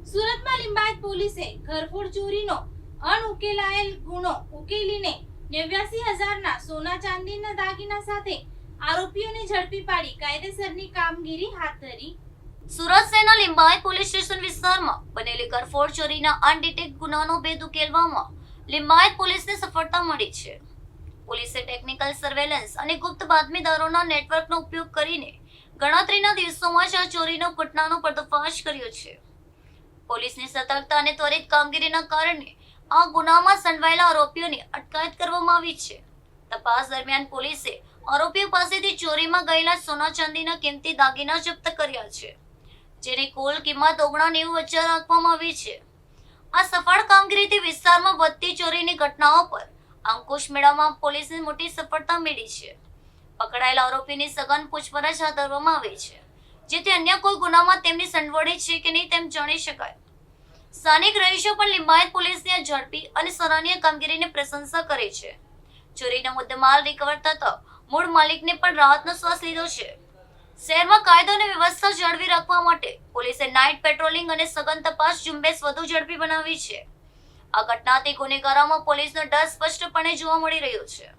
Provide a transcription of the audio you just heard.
સુરતમાં લિંબાયત પોલીસે ઘરફોડ ચોરીનો અણઉકેલાયેલ ગુનો ઉકેલીને 89,000ના સોના ચાંદીના દાગીના સાથે આરોપીઓને ઝડપી પાડી કાયદેસરની કામગીરી હાથ ધરી. સુરત શહેરના લિંબાયત પોલીસ સ્ટેશન વિસ્તારમાં બનેલી ઘરફોડ ચોરીના અનડિટેક્ટ ગુનાનો ભેદ ઉકેલવામાં લિંબાયત પોલીસને સફળતા મળી છે. પોલીસે ટેકનિકલ સર્વેલન્સ અને ગુપ્ત બાતમીદારોના નેટવર્કનો ઉપયોગ કરીને ગણતરીના દિવસોમાં જ આ ચોરીનો ઘટનાનો પર્દાફાશ કર્યો છે. પોલીસની સતર્કતા અને ત્વરિત કામગીરીના કારણે આ ગુનામાં સંડવાયેલા આરોપીઓની અટકાયત કરવામાં આવી છે. તપાસ દરમિયાન પોલીસે આરોપીઓ પાસેથી ચોરીમાં ગયેલા સોના ચાંદીના કિંમતી દાગીના જપ્ત કર્યા છે, જેની કુલ કિંમત 99,000 રાખવામાં આવી છે. આ સફળ કામગીરીથી વિસ્તારમાં વધતી ચોરીની ઘટનાઓ પર અંકુશ મેળવવામાં પોલીસને મોટી સફળતા મળી છે. પકડાયેલા આરોપીની સઘન પૂછપરછ હાથ ધરવામાં આવી છે, જેથી અન્ય કોઈ ગુનામાં તેમની સંડોવણી છે કે નહીં તેમ જાણી શકાય. સ્થાનિક રહીશો પણ લિંબાયત પોલીસની આ ઝડપી અને સરાહનીય કામગીરીને પ્રશંસા કરે છે. ચોરીનો મુદ્દેમાલ રિકવર થતા મૂળ માલિકને પણ રાહતનો શ્વાસ લીધો છે. શહેરમાં કાયદો અને વ્યવસ્થા જાળવી રાખવા માટે પોલીસે નાઇટ પેટ્રોલિંગ અને સઘન તપાસ ઝુંબેશ વધુ ઝડપી બનાવી છે. આ ઘટનાથી ગુનેગારોમાં પોલીસનો ડર સ્પષ્ટપણે જોવા મળી રહ્યો છે.